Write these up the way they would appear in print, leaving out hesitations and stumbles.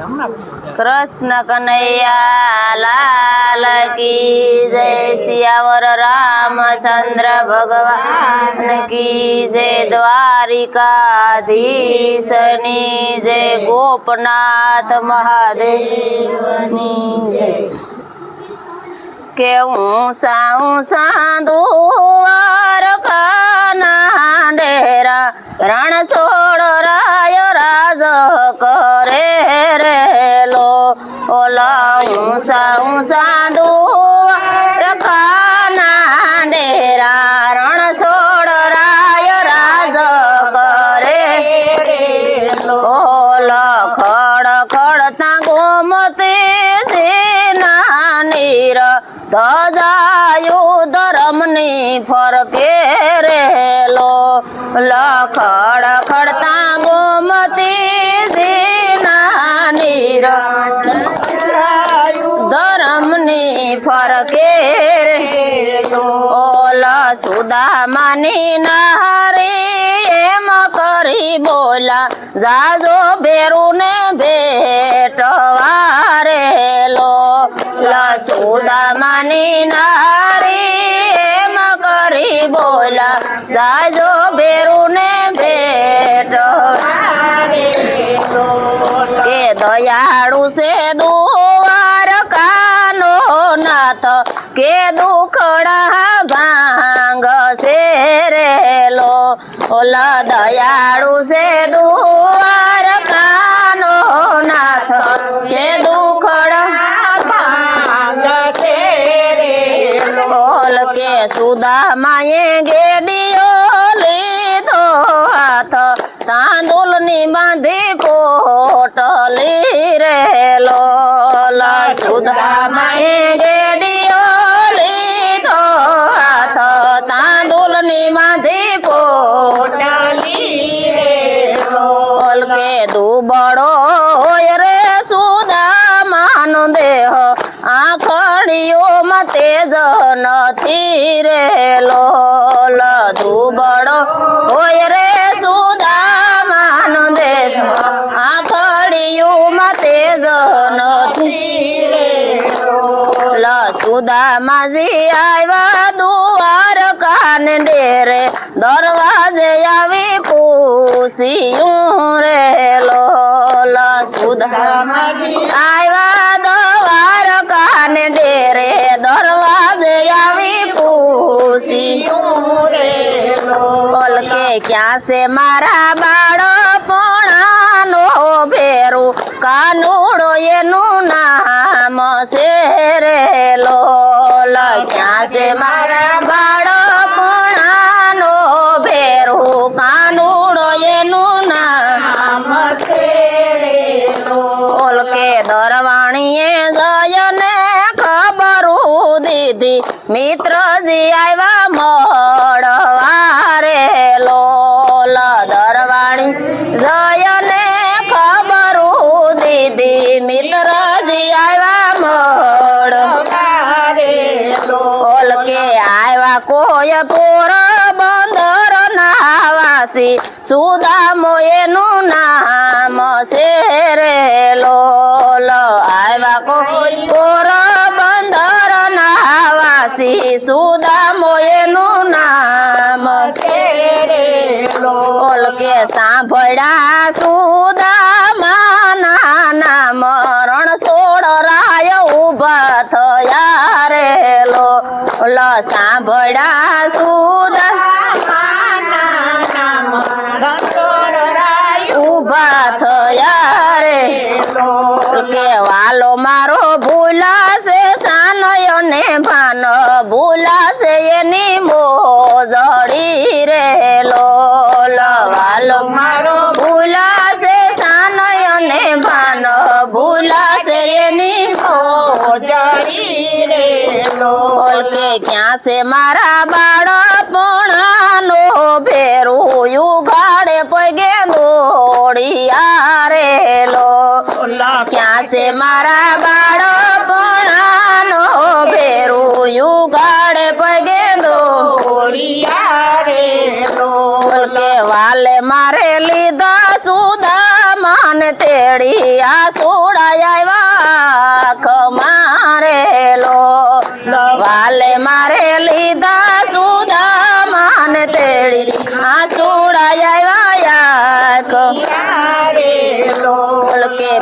कृष्ण कन्हैया लाल की जय, सियावर रामचंद्र भगवान की जय, द्वारिकाधीशनी जय, गोपनाथ महादेवनी जय। के ऊषा ऊषा दुआर काना डेरा, रण छोड़ राय राज करे रे लो। ओला ऊषा ऊषा दुआर काना डेरा, रण छोड़ राय राज करे रे लो। ओला खड़ खड़ता गोमती सीना नीर, धजायु धरमनी फरके रे लो। लखड़ खड़ता गोमती सीना नीर, धरमनी फरके रे लो। ओला सुधा मानी नहरी एम करी बोला, जाजो बेरू ने भेटवारे लो। सुधा मानी नारी एम करी बोला, जाजो बेरू ने भेट के दयाड़ू से दुआर कानो नाथ, के दुखड़ा भांग से रे लो। ओला दयाड़ू से दुआर कानो नाथ, के दुखड़ा बोल के सुधा माए गेडियो लीधो हाथ, तांदुलनी बांधी पोटली रे लो। सुधा माए गेडियो लीधो हाथ, तांदुलनी बांधी पोटली रे लो। बोल के दुबड़ो रे सुधा मानो देह, आखड़ियो तेज नथी रे लो। दुबड़ो होय रे सुधा मान देश, आखड़ियो तेज नथी रे लो। सुधा माजी आवा दुआर कान डेरे, दरवाजे आवी पूछियूं रे लो। सुधा माजी आवा दुआर कान डेरे, दरवाजे आवी पूछी बोल के क्या से मारा बाड़ो पोणानो भेरू, कानूड़ो एनु नाम से रे लो। क्या से मारा बाड़ो पोणानो भेरू, कानूड़ो एनु नाम से रे लो। बोल के दरवाणीए जयने खबरू दीदी, मित्र जी आवा मोड़वारे लो। दरवाणी जयने खबरू दीदी, मित्र जी आवा मोड़वारे लो। बोल के आवा कोय पोर बंदर नावासी, सुधा मोएनु नाम से रे लो। आवा कोय पोर बंदर नावासी, सुधा मोएनु नाम से रे लो। बोल के सांभळा सुधा माना नाम, रण छोड़ राय उभा थया रे लो। सांभळा सुधा माना नाम, रण छोड़ राय उभा थया रे लो। के वालो मारो भूला से सानयो ने भान, भूला से एनी मोजड़ी रे लो। वालो मारो भूला से सानयो ने भान, भूला से एनी मोजड़ी रे लो। बोल के क्या से मारा बाड़ा पोणानो भेरू, युगाड़े पगे दौड़िया रे लो। क्या से मारा बाड़ो पोणानो भेरू, युगाड़े पगे दौड़िया रे लो। के वाले मारे लीधा सुधा मान તેડી આસુડા આવ્યા ખમારેલો વાલે મારે લીધા સુદામાને તેડી આસુડા આવ્યા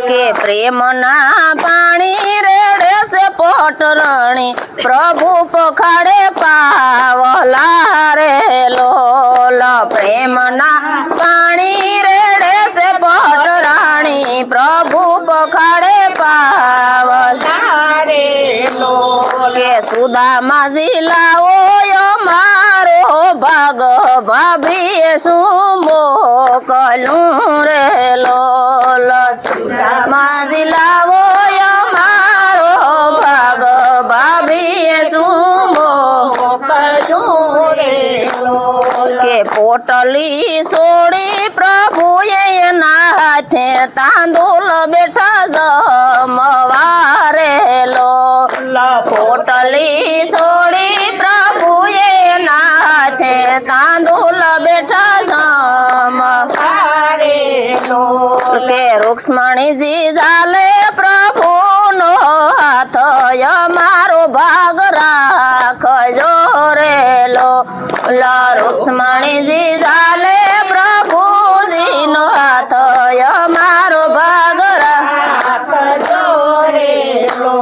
કે પ્રેમના પાણી રેડે છે પોટરણી પ્રભુ પખાડે પાવલા રે લોલ પ્રેમના પાણી રેડે છે પોટરણી પ્રભુ પખાડે પાવલા રે કે સુદામાજી લાવો મારો ભાગ ભાભીએ શું મોકલું રે લોલ સુદામાજી લાવો મારો ભાગ ભાભીએ શું મોકલું રે કે પોટલી સોડી પ્રભુએ એના હાથે તાંદુલ બેઠા જમવારે લો પોટલી સોડી પ્રભુએ એના હાથે તાંદુલ બેઠા જમવારે લો કે રૂક્ષ્મણીજી ચાલે પ્રભુનો હાથ મારો ભાગ રાખજો રે લો રૂક્ષ્મણીજી ચાલે પ્રભુજીનો હાથ મારો ભાગ રાખજો રે લો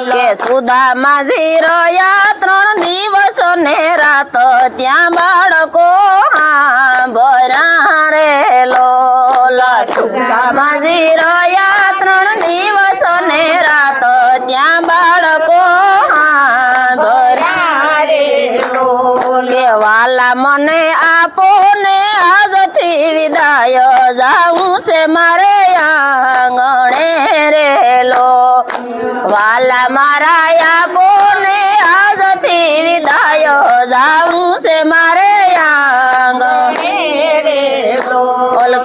કે સુદામાજી રહ્યા 3 દિવસ ને રાત ત્યાં બાળકો ભરા રે લો સુદામાજી રહ્યા 3 દિવસ ને રાત ત્યાં બાળકો ભરા રે લો કે વાલા મને આપો ને આજથી વિદાય જાઉં છે મારે આંગણે રે લો વાલા મારા આપો ને આજથી વિદાય જાઉં છે મારે આંગણે રે લો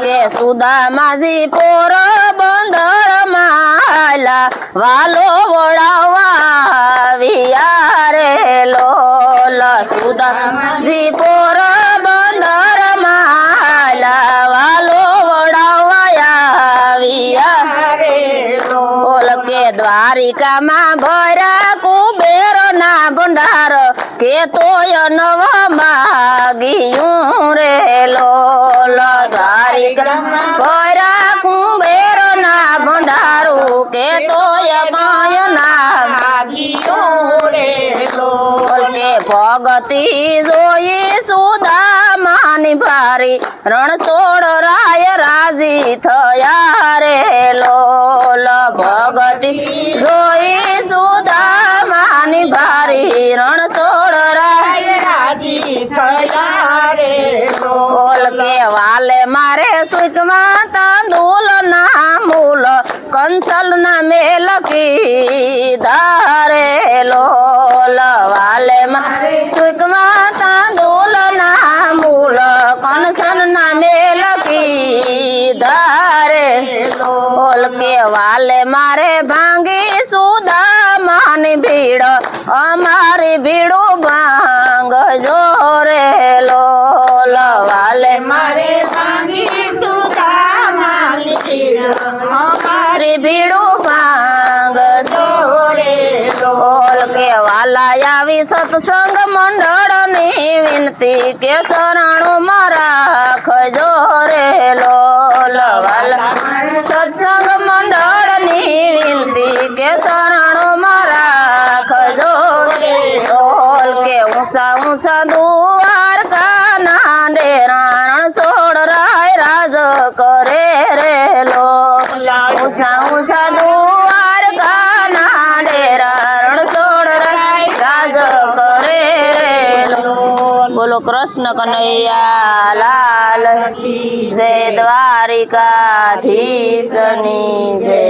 કે સુદામાજી પોરબંદર માલા વાલો વડાવવા વિયારે લોલ સુદામાજી પોરબંદર માલા વાલો વડાવવા વિયારે લોલ કે દ્વારિકામાં ભર્યા કુબેરો ના ભંડાર કે તોય નવા માગીયું રે લોલ દ્વારિકામાં ભર્યા કુબેરો ના ભંડારું કે તોય કય ના માગીયું રે લોલ કે ભગતિ જોઈ સુદામાની ભારી રણછોડ રાય રાજી થયા રે લોલ ભગતિ જોઈ સુદામાની ભારી રણછોડ રાય રાજી થયા રે લોલ કે વાલે મારે સુકમાં તાંદુલ ના મૂલ કંસલ ના મેલ કીધા રે લોલ વાલે મારે સુકમાં તાંદુલ ના મૂલ કંસલ ના મેલ કીધા રે લોલ કે વાલે મારે ભાંગી સુદામાની ભીડ અમારી ભીડું ભાંગજો રે લોલ વાલે મારે ભાંગી સુદામાની ભીડ અમારી ભીડું ભાંગજો રે લોલ કે વાલા આવી સત્સંગ મંડળની વિનતી કે શરણું રાખજો રે લોલ વાલા સત્સંગ મંડળની વિનતી કે શરણું રાખજો લોલ કે ઊંચા ઊંચા દ્વારકા ના ડેરા રણછોડ રાય રાજ કરે રે લો ઊંચા ઊંચા દ્વારકા ના ડેરા રણછોડ રાય રાજ કરે રે લો બોલો કૃષ્ણ કનૈયા લાલ જય દ્વારિકાધીશની જય